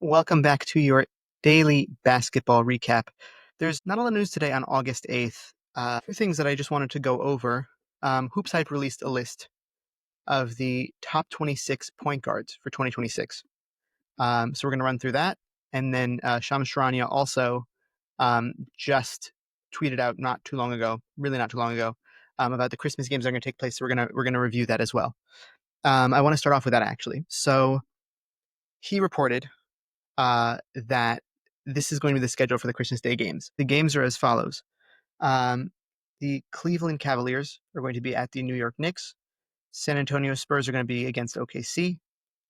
Welcome back to your daily basketball recap. There's not a lot of news today on August 8th. A few things that I just wanted to go over. Hoopshype released a list of the top 26 point guards for 2026. So we're going to run through that. And then Shams Charania also just tweeted out not too long ago, really not too long ago, about the Christmas games that are going to take place. So we're gonna review that as well. I want to start off with that actually. So he reported that this is going to be the schedule for the Christmas Day games. The games are as follows. Um, the Cleveland Cavaliers are going to be at the New York Knicks. San Antonio Spurs are going to be against OKC.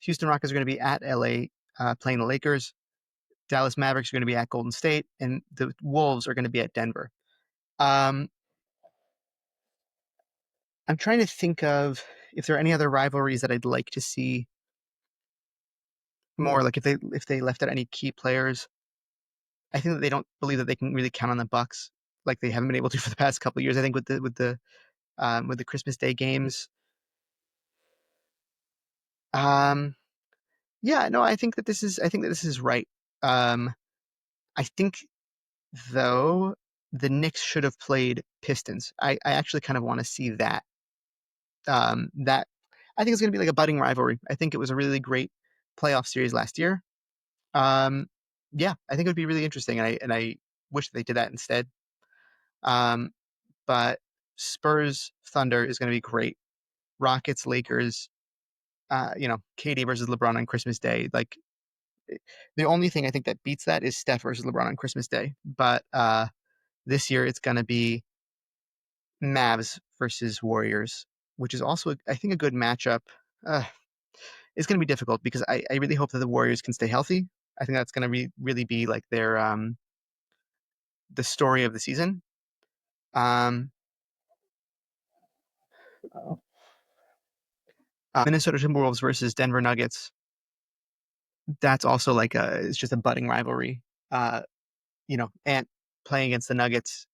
Houston Rockets are going to be at LA playing the Lakers. Dallas Mavericks are going to be at Golden State. And the Wolves are going to be at Denver. Um, I'm trying to think of if there are any other rivalries that I'd like to see more, like if they left out any key players. I think that they don't believe that they can really count on the Bucks like they haven't been able to for the past couple of years. I think with the Christmas Day games. Um, yeah, no, I think that this is right. Um, I think though the Knicks should have played Pistons. I actually kind of want to see that. That I think it's going to be like a budding rivalry. I think it was a really great playoff series last year. Um, yeah, I think it would be really interesting, and I wish they did that instead. Um, but Spurs Thunder is going to be great. Rockets Lakers, KD versus LeBron on Christmas Day. Like the only thing I think that beats that is Steph versus LeBron on Christmas Day. But this year it's going to be Mavs versus Warriors, which is also I think a good matchup. Uh, it's going to be difficult because I really hope that the Warriors can stay healthy. I think that's going to really be like their the story of the season. Um, Minnesota Timberwolves versus Denver Nuggets. That's also like it's just a budding rivalry. Uh, Ant playing against the Nuggets.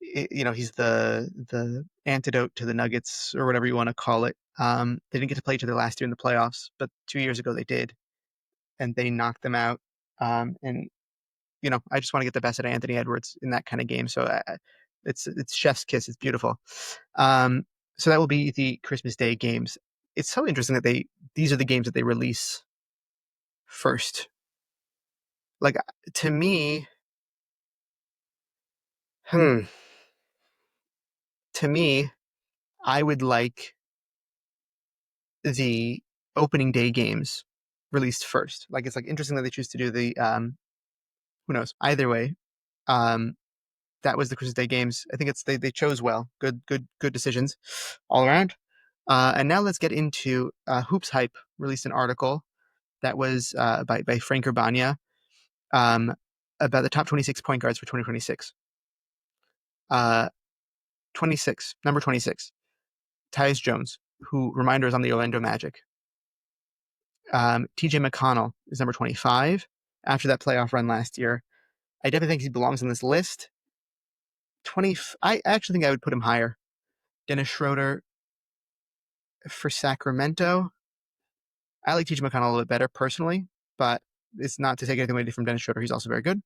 He's the antidote to the Nuggets or whatever you want to call it. They didn't get to play each other last year in the playoffs, but 2 years ago they did, and they knocked them out. And I just want to get the best out of Anthony Edwards in that kind of game. So it's chef's kiss. It's beautiful. Um, so that will be the Christmas Day games. It's so interesting that these are the games that they release first. Like to me, hmm, to me, I would like the opening day games released first. Like it's like interesting that they choose to do the who knows. Either way, um that was the Christmas Day games. I think it's they chose well. Good decisions all around. And now let's get into Hoops Hype released an article that was by Frank Urbania um, about the top 26 point guards for 2026. Uh, 26, number 26, Tyus Jones, who reminder is on the Orlando Magic. TJ McConnell is number 25 after that playoff run last year. I definitely think he belongs on this list. 20, I actually think I would put him higher. Dennis Schroeder for Sacramento. I like TJ McConnell a little bit better personally, but it's not to take anything away from Dennis Schroeder. He's also very good.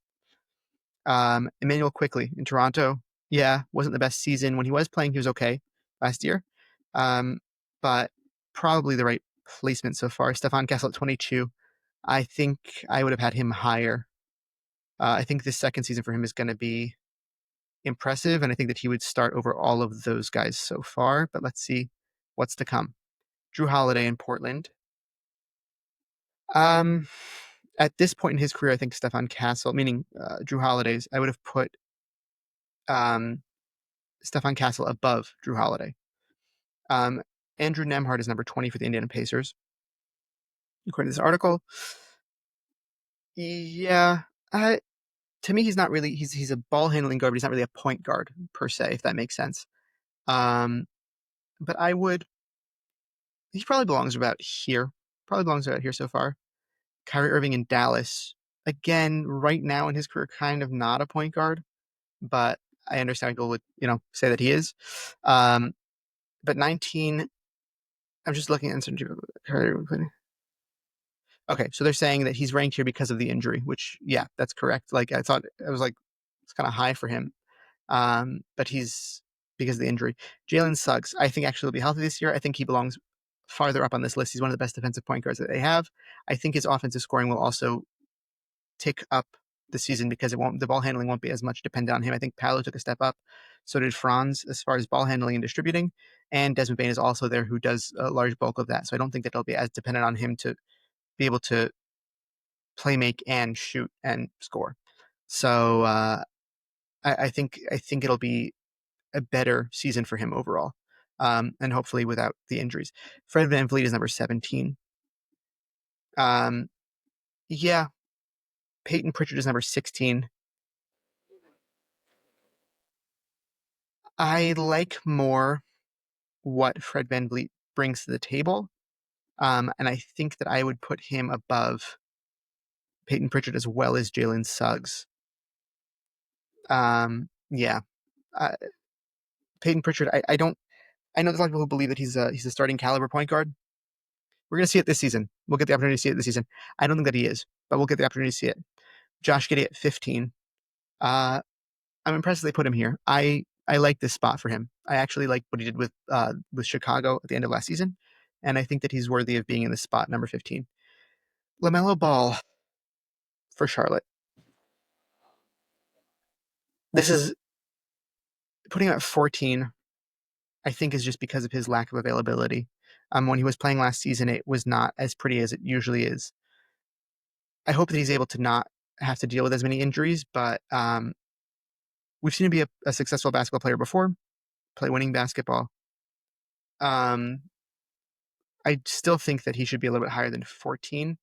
Emmanuel Quickly in Toronto. Yeah, wasn't the best season. When he was playing, he was okay last year. But probably the right placement so far. Stephon Castle at 22. I think I would have had him higher. I think this second season for him is going to be impressive, and I think that he would start over all of those guys so far. But let's see what's to come. Drew Holiday in Portland. Um, at this point in his career, I think Stephon Castle, meaning Drew Holiday's, I would have put um, Stephon Castle above Drew Holiday. Um, Andrew Nemhard is number 20 for the Indiana Pacers, according to this article. Yeah, to me, he's not really. He's a ball handling guard, but he's not really a point guard per se, if that makes sense. Um, but I would. He probably belongs about here. Probably belongs about here so far. Kyrie Irving in Dallas. Again, right now in his career, kind of not a point guard, but I understand people would, say that he is. But 19, I'm just looking at Kyrie Irving. Okay, so they're saying that he's ranked here because of the injury, which yeah, that's correct. Like I thought, I was like, it's kind of high for him, but he's because of the injury. Jalen Suggs, I think actually will be healthy this year. I think he belongs farther up on this list. He's one of the best defensive point guards that they have. I think his offensive scoring will also tick up this season because the ball handling won't be as much dependent on him. I think Paolo took a step up. So did Franz as far as ball handling and distributing. And Desmond Bain is also there who does a large bulk of that. So I don't think that it'll be as dependent on him to be able to play make and shoot and score. So I think it'll be a better season for him overall. And hopefully without the injuries. Fred VanVleet is number 17. Um, yeah, Peyton Pritchard is number 16. I like more what Fred VanVleet brings to the table. And I think that I would put him above Peyton Pritchard as well as Jalen Suggs. Yeah. Uh, Peyton Pritchard, I don't, I know there's a lot of people who believe that he's a starting caliber point guard. We're going to see it this season. We'll get the opportunity to see it this season. I don't think that he is, but we'll get the opportunity to see it. Josh Giddey at 15. Uh, I'm impressed they put him here. I like this spot for him. I actually like what he did with Chicago at the end of last season, and I think that he's worthy of being in the spot number 15. LaMelo Ball for Charlotte. This is putting him at 14. I think is just because of his lack of availability. When he was playing last season, it was not as pretty as it usually is. I hope that he's able to not have to deal with as many injuries, but we've seen him be a successful basketball player before, play winning basketball. Um, I still think that he should be a little bit higher than 14.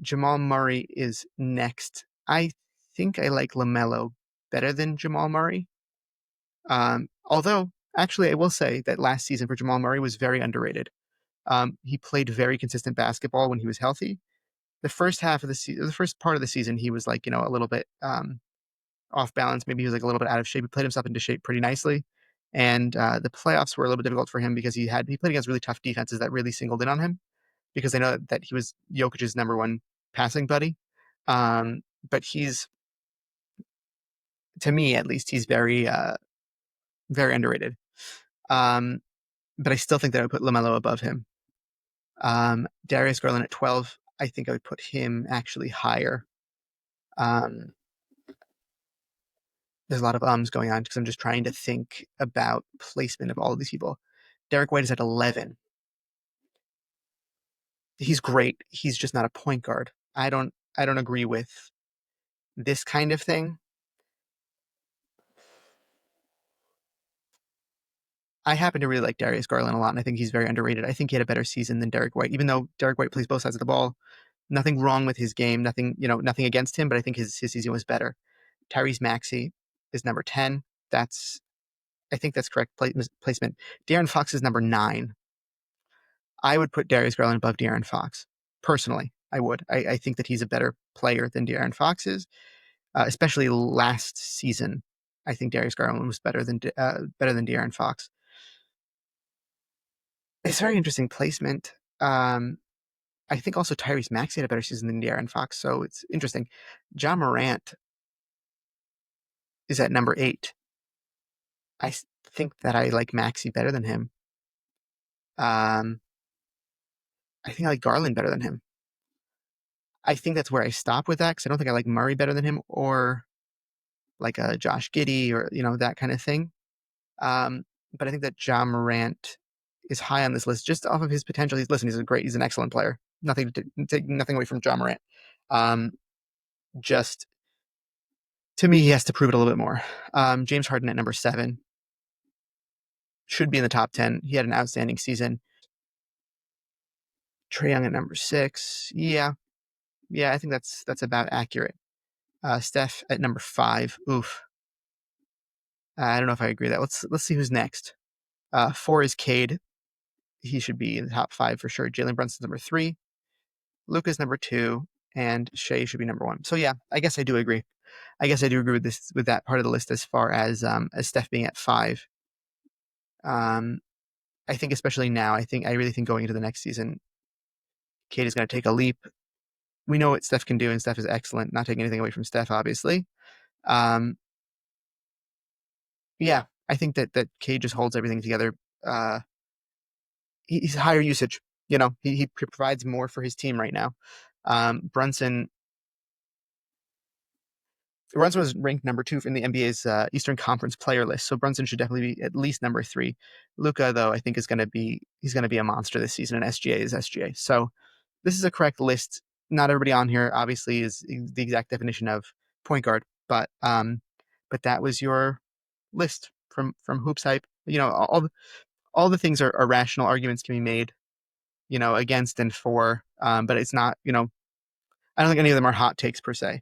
Jamal Murray is next. I think I like LaMelo better than Jamal Murray. Although, actually, I will say that last season for Jamal Murray was very underrated. He played very consistent basketball when he was healthy. The first half of the season, the first part of the season, he was like, a little bit off balance. Maybe he was like a little bit out of shape. He played himself into shape pretty nicely. And the playoffs were a little bit difficult for him because he played against really tough defenses that really singled in on him because they know that he was Jokic's number one passing buddy. But to me at least, he's very underrated. Um, but I still think that I would put LaMelo above him. Darius Garland at 12, I think I would put him actually higher. Um, there's a lot of ums going on because I'm just trying to think about placement of all of these people. Derek White is at 11. He's great. He's just not a point guard. I don't agree with this kind of thing. I happen to really like Darius Garland a lot, and I think he's very underrated. I think he had a better season than Derek White, even though Derek White plays both sides of the ball. Nothing wrong with his game, nothing against him, but I think his season was better. Tyrese Maxey is number 10. I think that's correct placement. De'Aaron Fox is number 9. I would put Darius Garland above De'Aaron Fox. Personally, I would. I think that he's a better player than De'Aaron Fox is, especially last season. I think Darius Garland was better than De'Aaron Fox. It's very interesting placement. I think also Tyrese Maxey had a better season than De'Aaron Fox, so it's interesting. John Morant is at number 8. I think that I like Maxey better than him. Um, I think I like Garland better than him. I think that's where I stop with that because I don't think I like Murray better than him or like a Josh Giddey or that kind of thing. But I think that John Morant is high on this list just off of his potential. He's an excellent player. Nothing to take nothing away from John Morant. Um, just to me, he has to prove it a little bit more. James Harden at number 7 should be in the top 10. He had an outstanding season. Trae Young at number 6. Yeah, I think that's about accurate. Steph at number 5. Oof. I don't know if I agree with that. Let's see who's next. 4 is Cade. He should be in the top 5 for sure. Jalen Brunson's number 3. Luka's number 2, and Shea should be number 1. So yeah, I guess I do agree. I guess I do agree with that part of the list as far as Steph being at 5. I think especially now, I really think going into the next season, Cade is going to take a leap. we know what Steph can do, and Steph is excellent. Not taking anything away from Steph, obviously. Um, yeah, I think that Cade just holds everything together. Uh, he's higher usage. He provides more for his team right now. Brunson was ranked number 2 in the NBA's Eastern Conference player list, so Brunson should definitely be at least number 3. Luka, though, I think he's going to be a monster this season, and SGA is SGA. So this is a correct list. Not everybody on here, obviously, is the exact definition of point guard, but that was your list from Hoopshype. All the things are rational arguments can be made, against and for, but it's not, I don't think any of them are hot takes per se.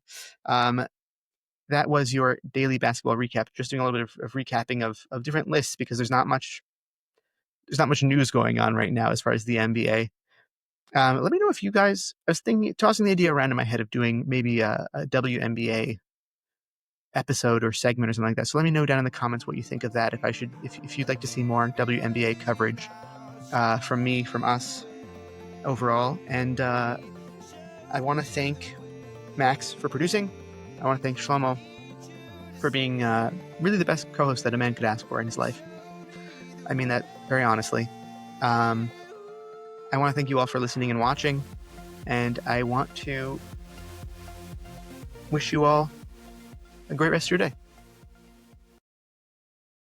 That was your daily basketball recap. Just doing a little bit of recapping of different lists because there's not much news going on right now as far as the NBA. Let me know if you guys. I was tossing the idea around in my head of doing maybe a WNBA episode or segment or something like that. So let me know down in the comments what you think of that. If you'd like to see more WNBA coverage from me, from us overall. And I want to thank Max for producing. I want to thank Shlomo for being really the best co-host that a man could ask for in his life. I mean that very honestly. I want to thank you all for listening and watching, and I want to wish you all a great rest of your day.